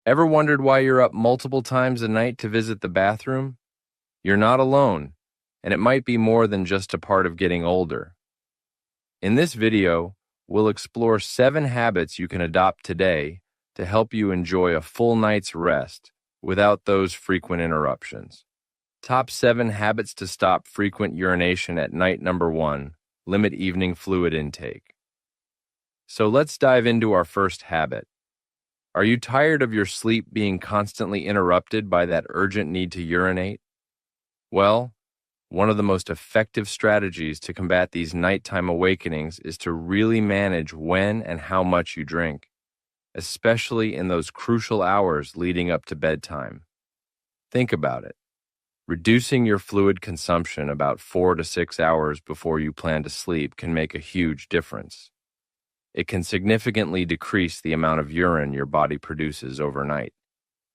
Ever wondered why you're up multiple times a night to visit the bathroom? You're not alone, and it might be more than just a part of getting older. In this video, we'll explore 7 habits you can adopt today to help you enjoy a full night's rest without those frequent interruptions. Top 7 habits to stop frequent urination at night. Number 1, limit evening fluid intake. So let's dive into our first habit. Are you tired of your sleep being constantly interrupted by that urgent need to urinate? Well, one of the most effective strategies to combat these nighttime awakenings is to really manage when and how much you drink, especially in those crucial hours leading up to bedtime. Think about it. Reducing your fluid consumption about 4 to 6 hours before you plan to sleep can make a huge difference. It can significantly decrease the amount of urine your body produces overnight,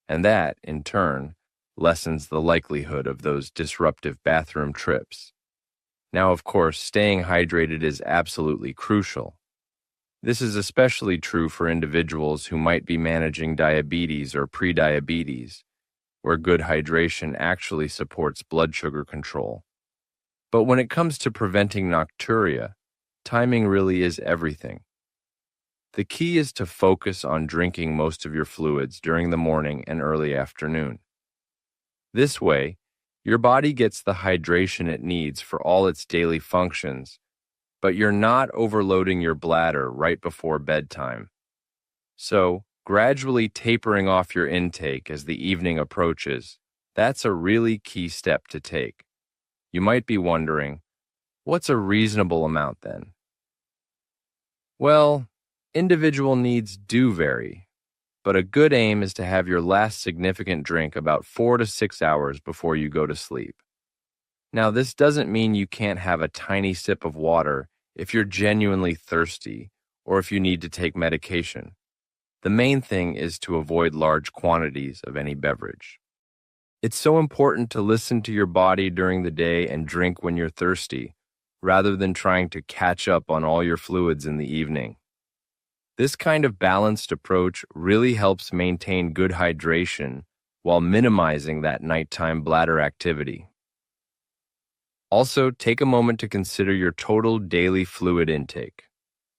and that, in turn, lessens the likelihood of those disruptive bathroom trips. Now, of course, staying hydrated is absolutely crucial. This is especially true for individuals who might be managing diabetes or prediabetes, where good hydration actually supports blood sugar control. But when it comes to preventing nocturia, timing really is everything. The key is to focus on drinking most of your fluids during the morning and early afternoon. This way, your body gets the hydration it needs for all its daily functions, but you're not overloading your bladder right before bedtime. So, gradually tapering off your intake as the evening approaches, that's a really key step to take. You might be wondering, what's a reasonable amount then? Well, individual needs do vary, but a good aim is to have your last significant drink about 4 to 6 hours before you go to sleep. Now, this doesn't mean you can't have a tiny sip of water if you're genuinely thirsty or if you need to take medication. The main thing is to avoid large quantities of any beverage. It's so important to listen to your body during the day and drink when you're thirsty, rather than trying to catch up on all your fluids in the evening. This kind of balanced approach really helps maintain good hydration while minimizing that nighttime bladder activity. Also, take a moment to consider your total daily fluid intake.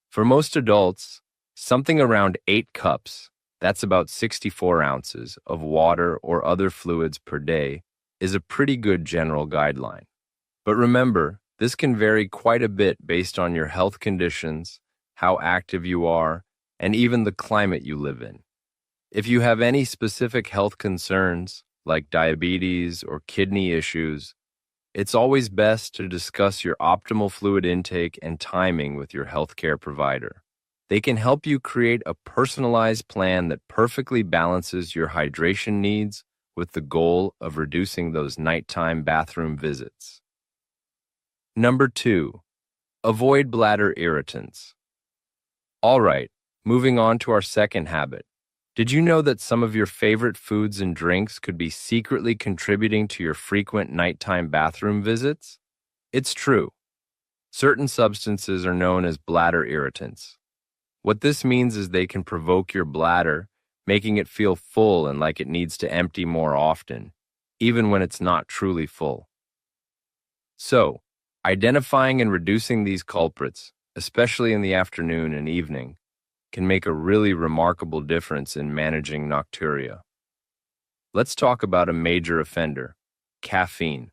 For most adults, something around 8 cups, that's about 64 ounces, of water or other fluids per day is a pretty good general guideline. But remember, this can vary quite a bit based on your health conditions, how active you are, and even the climate you live in. If you have any specific health concerns, like diabetes or kidney issues, it's always best to discuss your optimal fluid intake and timing with your healthcare provider. They can help you create a personalized plan that perfectly balances your hydration needs with the goal of reducing those nighttime bathroom visits. Number 2, avoid bladder irritants. All right, moving on to our second habit. Did you know that some of your favorite foods and drinks could be secretly contributing to your frequent nighttime bathroom visits? It's true. Certain substances are known as bladder irritants. What this means is they can provoke your bladder, making it feel full and like it needs to empty more often, even when it's not truly full. So, identifying and reducing these culprits, especially in the afternoon and evening, can make a really remarkable difference in managing nocturia. Let's talk about a major offender, caffeine.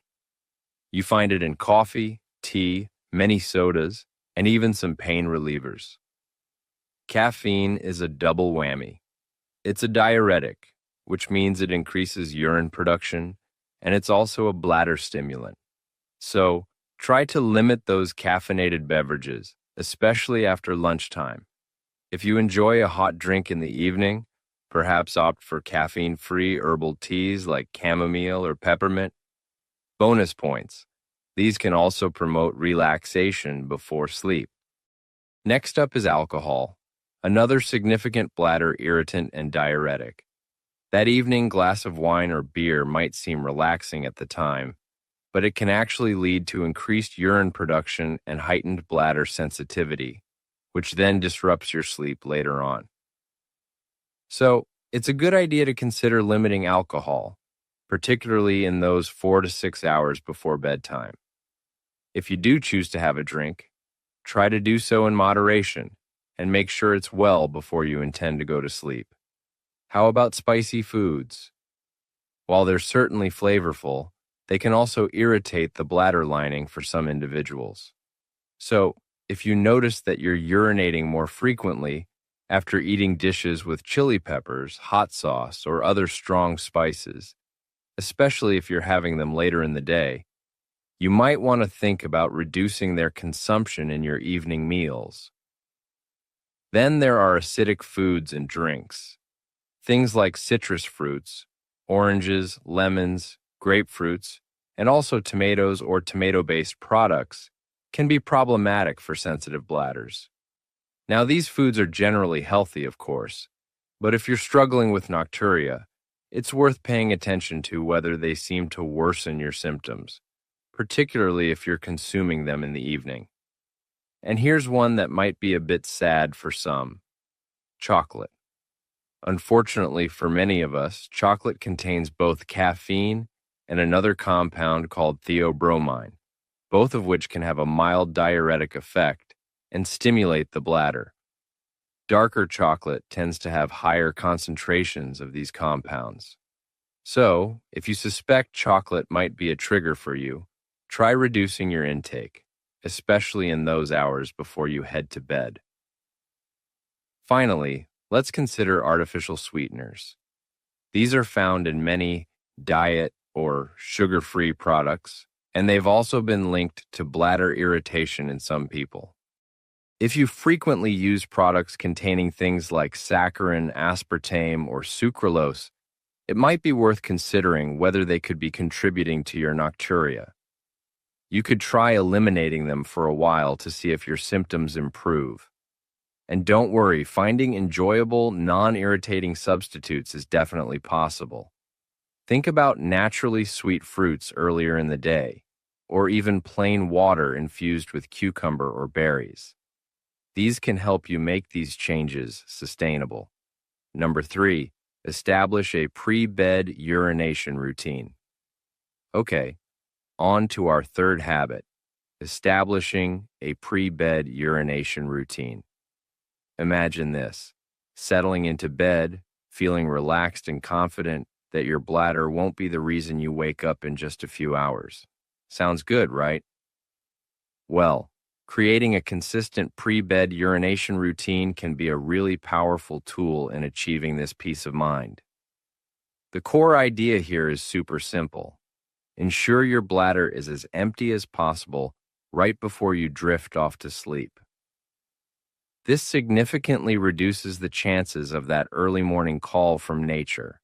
You find it in coffee, tea, many sodas, and even some pain relievers. Caffeine is a double whammy. It's a diuretic, which means it increases urine production, and it's also a bladder stimulant. So, try to limit those caffeinated beverages, especially after lunchtime. If you enjoy a hot drink in the evening, perhaps opt for caffeine-free herbal teas like chamomile or peppermint. Bonus points. These can also promote relaxation before sleep. Next up is alcohol, another significant bladder irritant and diuretic. That evening glass of wine or beer might seem relaxing at the time, but it can actually lead to increased urine production and heightened bladder sensitivity, which then disrupts your sleep later on. So, It's a good idea to consider limiting alcohol, particularly in those 4 to 6 hours before bedtime. If you do choose to have a drink, try to do so in moderation and make sure it's well before you intend to go to sleep. How about spicy foods? While they're certainly flavorful, they can also irritate the bladder lining for some individuals. So, if you notice that you're urinating more frequently after eating dishes with chili peppers, hot sauce, or other strong spices, especially if you're having them later in the day, you might want to think about reducing their consumption in your evening meals. Then there are acidic foods and drinks. Things like citrus fruits, oranges, lemons, grapefruits, and also tomatoes or tomato-based products can be problematic for sensitive bladders. Now, these foods are generally healthy, of course, but if you're struggling with nocturia, it's worth paying attention to whether they seem to worsen your symptoms, particularly if you're consuming them in the evening. And here's one that might be a bit sad for some: chocolate. Unfortunately for many of us, chocolate contains both caffeine and another compound called theobromine, both of which can have a mild diuretic effect and stimulate the bladder. Darker chocolate tends to have higher concentrations of these compounds. So, if you suspect chocolate might be a trigger for you, try reducing your intake, especially in those hours before you head to bed. Finally, let's consider artificial sweeteners. These are found in many diet or sugar-free products, and they've also been linked to bladder irritation in some people. If you frequently use products containing things like saccharin, aspartame, or sucralose, it might be worth considering whether they could be contributing to your nocturia. You could try eliminating them for a while to see if your symptoms improve. And don't worry, finding enjoyable, non-irritating substitutes is definitely possible. Think about naturally sweet fruits earlier in the day, or even plain water infused with cucumber or berries. These can help you make these changes sustainable. Number 3, establish a pre-bed urination routine. Okay, on to our third habit, establishing a pre-bed urination routine. Imagine this: settling into bed, feeling relaxed and confident that your bladder won't be the reason you wake up in just a few hours. Sounds good, right? Well, creating a consistent pre-bed urination routine can be a really powerful tool in achieving this peace of mind. The core idea here is super simple. Ensure your bladder is as empty as possible right before you drift off to sleep. This significantly reduces the chances of that early morning call from nature.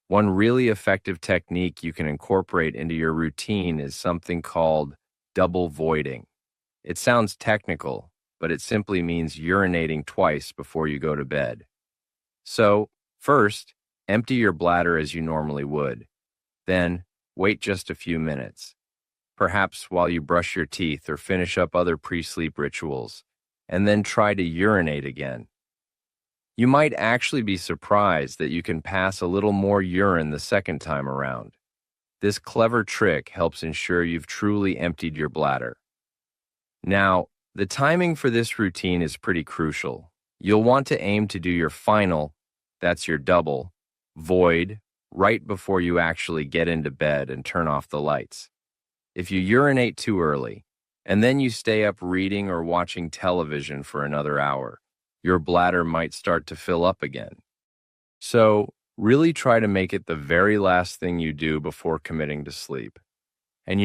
One really effective technique you can incorporate into your routine is something called double voiding. It sounds technical, but it simply means urinating twice before you go to bed. So, first, empty your bladder as you normally would. Then, wait just a few minutes, perhaps while you brush your teeth or finish up other pre-sleep rituals, and then try to urinate again. You might actually be surprised that you can pass a little more urine the second time around. This clever trick helps ensure you've truly emptied your bladder. Now, the timing for this routine is pretty crucial. You'll want to aim to do your final, that's your double, void right before you actually get into bed and turn off the lights. If you urinate too early, and then you stay up reading or watching television for another hour, your bladder might start to fill up again. So, really try to make it the very last thing you do before committing to sleep. And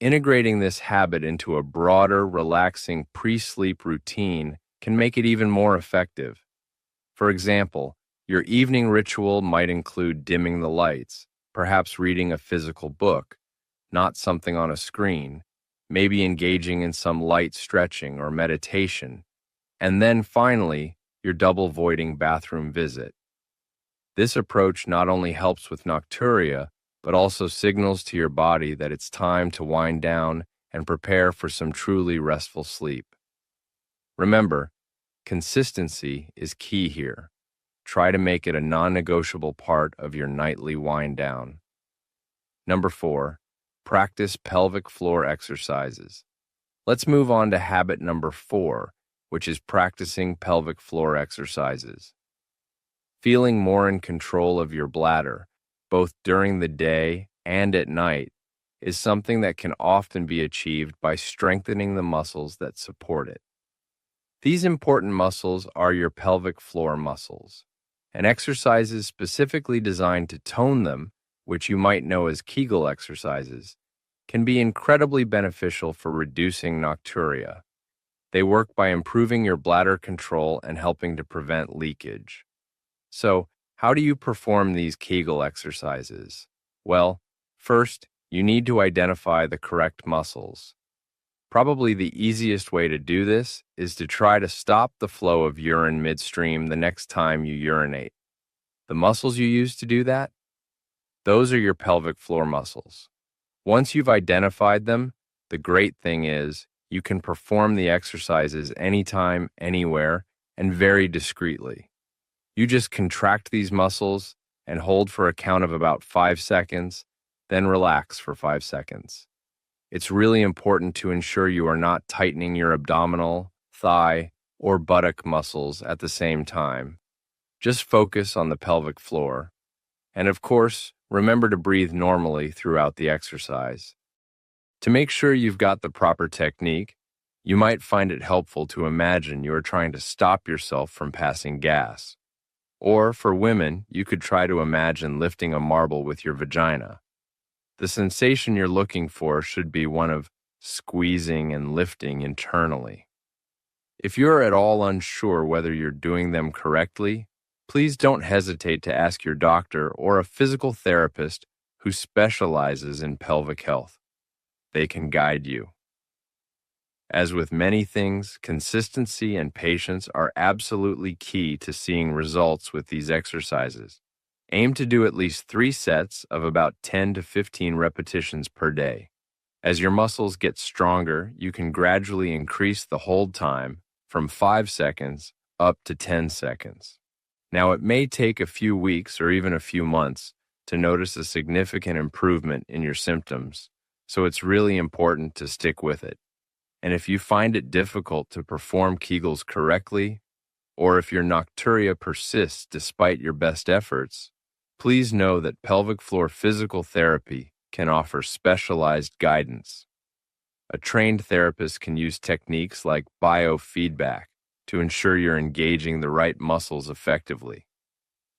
integrating this habit into a broader, relaxing pre-sleep routine can make it even more effective. For example, your evening ritual might include dimming the lights, perhaps reading a physical book, not something on a screen, maybe engaging in some light stretching or meditation, and then finally, your double voiding bathroom visit. This approach not only helps with nocturia, but also signals to your body that it's time to wind down and prepare for some truly restful sleep. Remember, consistency is key here. try to make it a non-negotiable part of your nightly wind down. Number 4, practice pelvic floor exercises. Let's move on to habit number 4, which is practicing pelvic floor exercises. Feeling more in control of your bladder, both during the day and at night, is something that can often be achieved by strengthening the muscles that support it. These important muscles are your pelvic floor muscles, and exercises specifically designed to tone them, which you might know as Kegel exercises, can be incredibly beneficial for reducing nocturia. They work by improving your bladder control and helping to prevent leakage. So, how do you perform these Kegel exercises? Well, first, you need to identify the correct muscles. Probably the easiest way to do this is to try to stop the flow of urine midstream the next time you urinate. The muscles you use to do that? Those are your pelvic floor muscles. Once you've identified them, the great thing is you can perform the exercises anytime, anywhere, and very discreetly. You just contract these muscles and hold for a count of about 5 seconds, then relax for 5 seconds. It's really important to ensure you are not tightening your abdominal, thigh, or buttock muscles at the same time. Just focus on the pelvic floor. And of course, remember to breathe normally throughout the exercise. To make sure you've got the proper technique, you might find it helpful to imagine you are trying to stop yourself from passing gas. Or, for women, you could try to imagine lifting a marble with your vagina. The sensation you're looking for should be one of squeezing and lifting internally. If you're at all unsure whether you're doing them correctly, please don't hesitate to ask your doctor or a physical therapist who specializes in pelvic health. They can guide you. As with many things, consistency and patience are absolutely key to seeing results with these exercises. Aim to do at least 3 sets of about 10 to 15 repetitions per day. As your muscles get stronger, you can gradually increase the hold time from 5 seconds up to 10 seconds. Now, it may take a few weeks or even a few months to notice a significant improvement in your symptoms, so it's really important to stick with it. And if you find it difficult to perform Kegels correctly, or if your nocturia persists despite your best efforts, please know that pelvic floor physical therapy can offer specialized guidance. A trained therapist can use techniques like biofeedback to ensure you're engaging the right muscles effectively.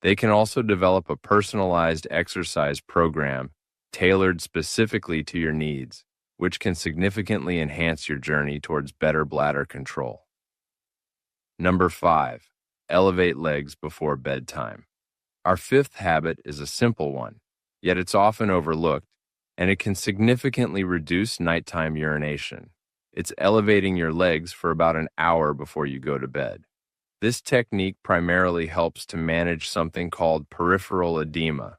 They can also develop a personalized exercise program tailored specifically to your needs, which can significantly enhance your journey towards better bladder control. Number 5, elevate legs before bedtime. Our 5th habit is a simple one, yet it's often overlooked, and it can significantly reduce nighttime urination. It's elevating your legs for about an hour before you go to bed. This technique primarily helps to manage something called peripheral edema,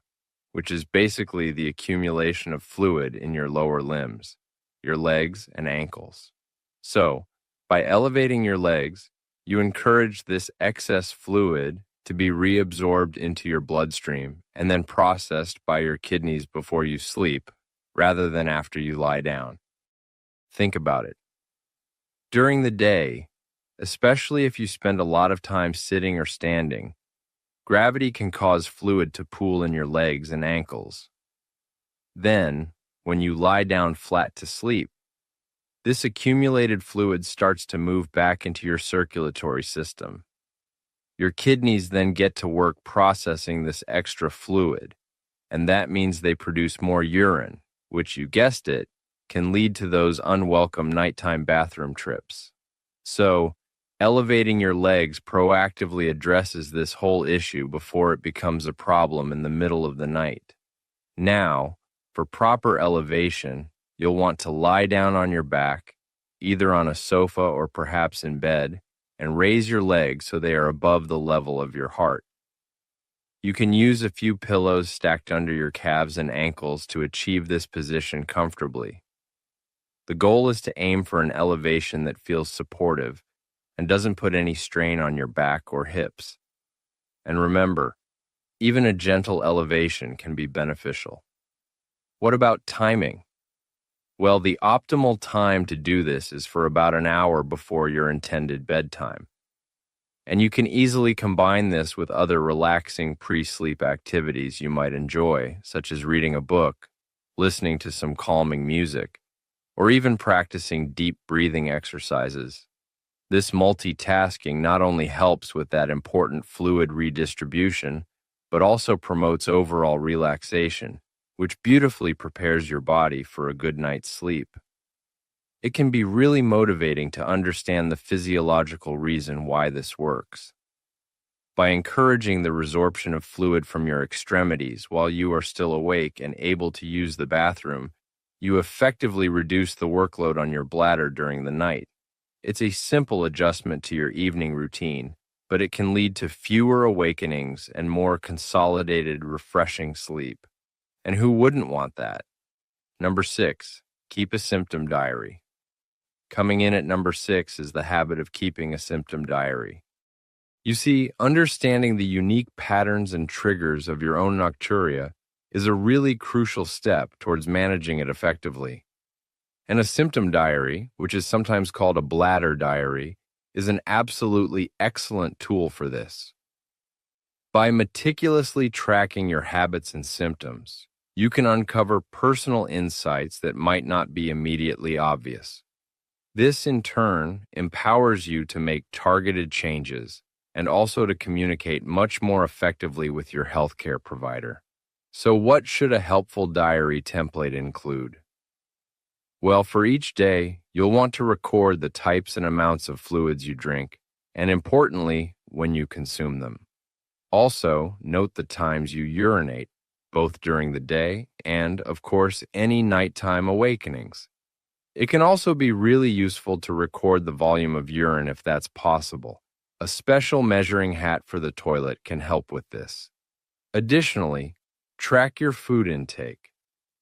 which is basically the accumulation of fluid in your lower limbs, your legs and ankles. So, by elevating your legs, you encourage this excess fluid to be reabsorbed into your bloodstream and then processed by your kidneys before you sleep, rather than after you lie down. Think about it. During the day, especially if you spend a lot of time sitting or standing, gravity can cause fluid to pool in your legs and ankles. Then, when you lie down flat to sleep, this accumulated fluid starts to move back into your circulatory system. Your kidneys then get to work processing this extra fluid, and that means they produce more urine, which, you guessed it, can lead to those unwelcome nighttime bathroom trips. So, elevating your legs proactively addresses this whole issue before it becomes a problem in the middle of the night. Now, for proper elevation, you'll want to lie down on your back, either on a sofa or perhaps in bed, and raise your legs so they are above the level of your heart. You can use a few pillows stacked under your calves and ankles to achieve this position comfortably. The goal is to aim for an elevation that feels supportive and doesn't put any strain on your back or hips. And remember, even a gentle elevation can be beneficial. What about timing? Well, the optimal time to do this is for about an hour before your intended bedtime. And you can easily combine this with other relaxing pre-sleep activities you might enjoy, such as reading a book, listening to some calming music, or even practicing deep breathing exercises. This multitasking not only helps with that important fluid redistribution, but also promotes overall relaxation, which beautifully prepares your body for a good night's sleep. It can be really motivating to understand the physiological reason why this works. By encouraging the resorption of fluid from your extremities while you are still awake and able to use the bathroom, you effectively reduce the workload on your bladder during the night. It's a simple adjustment to your evening routine, but it can lead to fewer awakenings and more consolidated, refreshing sleep. And who wouldn't want that? Number 6, keep a symptom diary. Coming in at number 6 is the habit of keeping a symptom diary. You see, understanding the unique patterns and triggers of your own nocturia is a really crucial step towards managing it effectively. And a symptom diary, which is sometimes called a bladder diary, is an absolutely excellent tool for this. By meticulously tracking your habits and symptoms, you can uncover personal insights that might not be immediately obvious. This, in turn, empowers you to make targeted changes and also to communicate much more effectively with your healthcare provider. So what should a helpful diary template include? Well, for each day, you'll want to record the types and amounts of fluids you drink, and importantly, when you consume them. Also, note the times you urinate, both during the day and, of course, any nighttime awakenings. It can also be really useful to record the volume of urine if that's possible. A special measuring hat for the toilet can help with this. Additionally, track your food intake,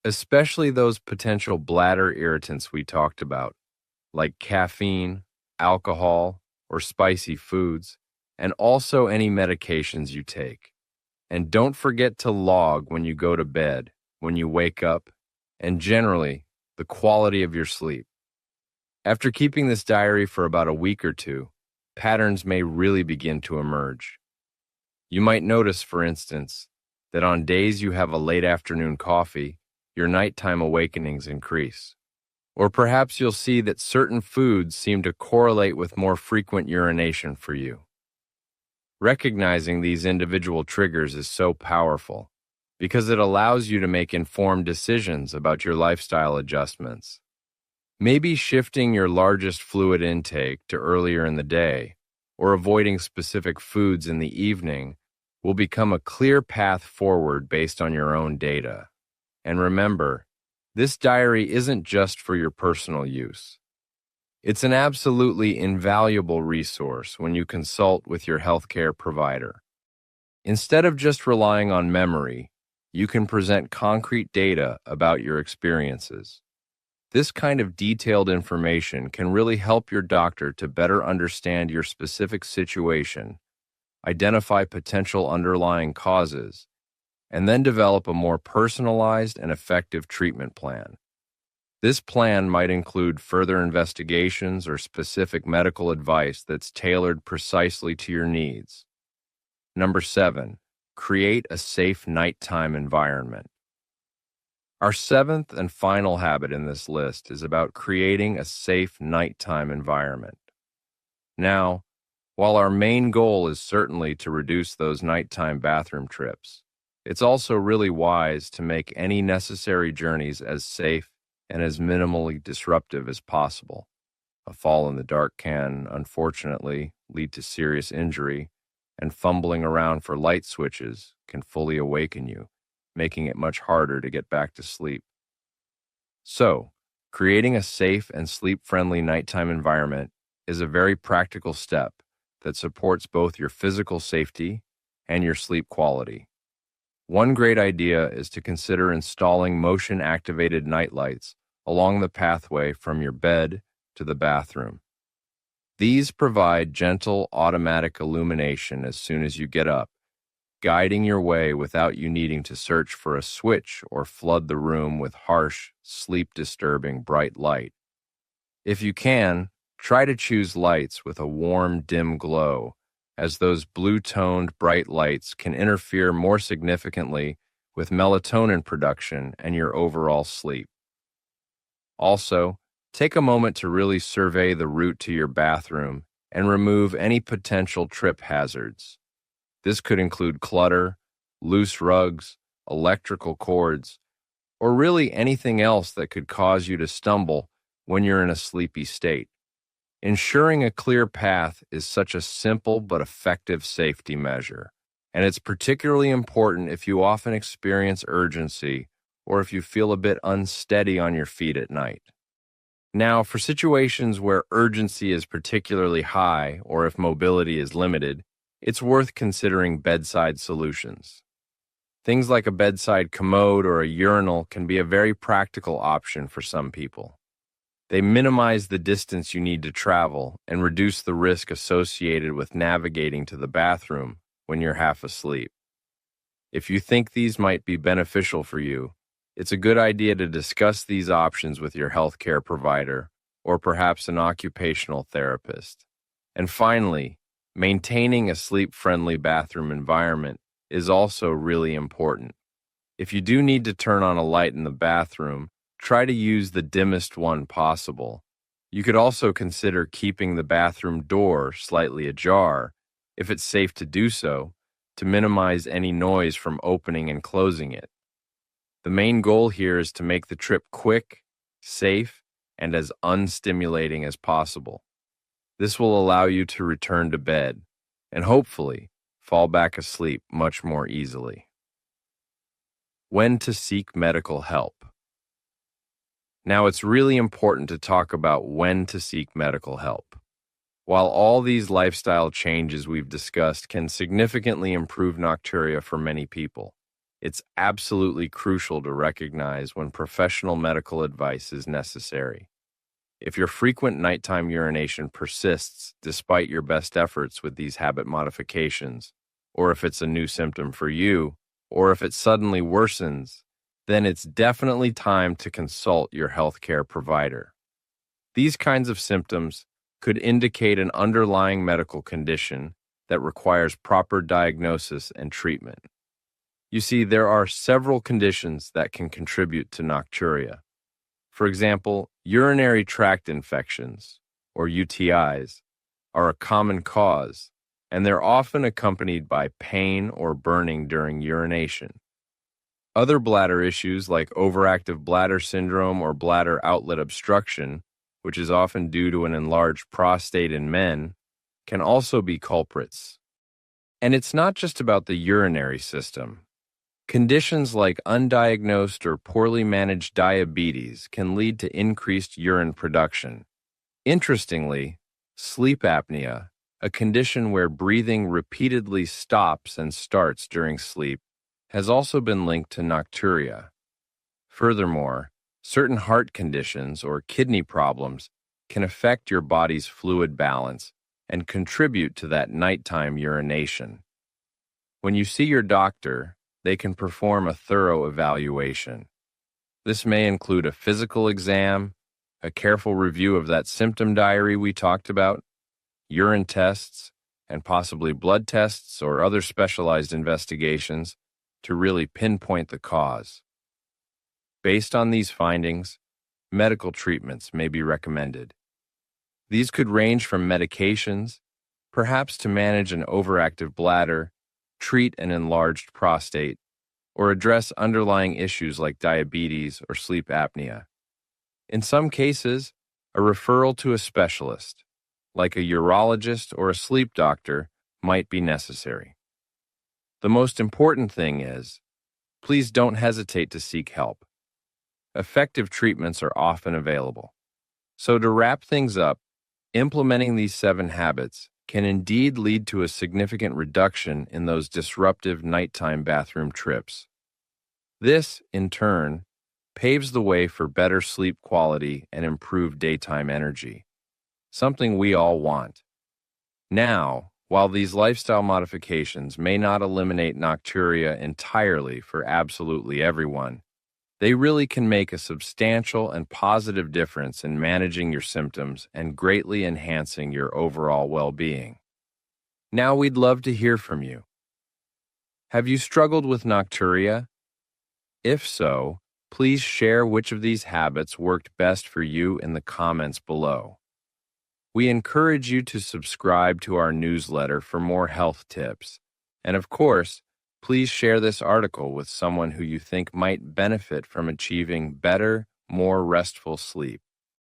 especially those potential bladder irritants we talked about, like caffeine, alcohol, or spicy foods, and also any medications you take. And don't forget to log when you go to bed, when you wake up, and generally, the quality of your sleep. After keeping this diary for about a week or two, patterns may really begin to emerge. You might notice, for instance, that on days you have a late afternoon coffee, your nighttime awakenings increase. Or perhaps you'll see that certain foods seem to correlate with more frequent urination for you. Recognizing these individual triggers is so powerful because it allows you to make informed decisions about your lifestyle adjustments. Maybe shifting your largest fluid intake to earlier in the day or avoiding specific foods in the evening will become a clear path forward based on your own data. And remember, this diary isn't just for your personal use. It's an absolutely invaluable resource when you consult with your healthcare provider. Instead of just relying on memory, you can present concrete data about your experiences. This kind of detailed information can really help your doctor to better understand your specific situation, identify potential underlying causes, and then develop a more personalized and effective treatment plan. This plan might include further investigations or specific medical advice that's tailored precisely to your needs. Number 7, create a safe nighttime environment. Our 7th and final habit in this list is about creating a safe nighttime environment. Now, while our main goal is certainly to reduce those nighttime bathroom trips, it's also really wise to make any necessary journeys as safe and as minimally disruptive as possible. A fall in the dark can, unfortunately, lead to serious injury, and fumbling around for light switches can fully awaken you, making it much harder to get back to sleep. So, creating a safe and sleep-friendly nighttime environment is a very practical step that supports both your physical safety and your sleep quality. One great idea is to consider installing motion-activated nightlights along the pathway from your bed to the bathroom. These provide gentle automatic illumination as soon as you get up guiding your way without you needing to search for a switch or flood the room with harsh, sleep-disturbing bright light. If you can, try to choose lights with a warm, dim glow, as those blue-toned bright lights can interfere more significantly with melatonin production and your overall sleep. Also, take a moment to really survey the route to your bathroom and remove any potential trip hazards. This could include clutter, loose rugs, electrical cords, or really anything else that could cause you to stumble when you're in a sleepy state. Ensuring a clear path is such a simple but effective safety measure, and it's particularly important if you often experience urgency or if you feel a bit unsteady on your feet at night. Now, for situations where urgency is particularly high or if mobility is limited, it's worth considering bedside solutions. Things like a bedside commode or a urinal can be a very practical option for some people. They minimize the distance you need to travel and reduce the risk associated with navigating to the bathroom when you're half asleep. If you think these might be beneficial for you, it's a good idea to discuss these options with your healthcare provider or perhaps an occupational therapist. And finally, maintaining a sleep-friendly bathroom environment is also really important. If you do need to turn on a light in the bathroom, try to use the dimmest one possible. You could also consider keeping the bathroom door slightly ajar, if it's safe to do so, to minimize any noise from opening and closing it. The main goal here is to make the trip quick, safe, and as unstimulating as possible. This will allow you to return to bed and hopefully fall back asleep much more easily. When to seek medical help. Now, it's really important to talk about when to seek medical help. While all these lifestyle changes we've discussed can significantly improve nocturia for many people, it's absolutely crucial to recognize when professional medical advice is necessary. If your frequent nighttime urination persists despite your best efforts with these habit modifications, or if it's a new symptom for you, or if it suddenly worsens, then it's definitely time to consult your healthcare provider. These kinds of symptoms could indicate an underlying medical condition that requires proper diagnosis and treatment. You see, there are several conditions that can contribute to nocturia. For example, urinary tract infections, or UTIs, are a common cause, and they're often accompanied by pain or burning during urination. Other bladder issues like overactive bladder syndrome or bladder outlet obstruction, which is often due to an enlarged prostate in men, can also be culprits. And it's not just about the urinary system. Conditions like undiagnosed or poorly managed diabetes can lead to increased urine production. Interestingly, sleep apnea, a condition where breathing repeatedly stops and starts during sleep, has also been linked to nocturia. Furthermore, certain heart conditions or kidney problems can affect your body's fluid balance and contribute to that nighttime urination. When you see your doctor, they can perform a thorough evaluation. This may include a physical exam, a careful review of that symptom diary we talked about, urine tests, and possibly blood tests or other specialized investigations to really pinpoint the cause. Based on these findings, medical treatments may be recommended. These could range from medications, perhaps to manage an overactive bladder, treat an enlarged prostate, or address underlying issues like diabetes or sleep apnea. In some cases, a referral to a specialist, like a urologist or a sleep doctor, might be necessary. The most important thing is, please don't hesitate to seek help. Effective treatments are often available. So to wrap things up, implementing these 7 habits can indeed lead to a significant reduction in those disruptive nighttime bathroom trips. This, in turn, paves the way for better sleep quality and improved daytime energy, something we all want. Now, While these lifestyle modifications may not eliminate nocturia entirely for absolutely everyone, they really can make a substantial and positive difference in managing your symptoms and greatly enhancing your overall well-being. Now we'd love to hear from you. Have you struggled with nocturia? If so, please share which of these habits worked best for you in the comments below. We encourage you to subscribe to our newsletter for more health tips. And of course, please share this article with someone who you think might benefit from achieving better, more restful sleep.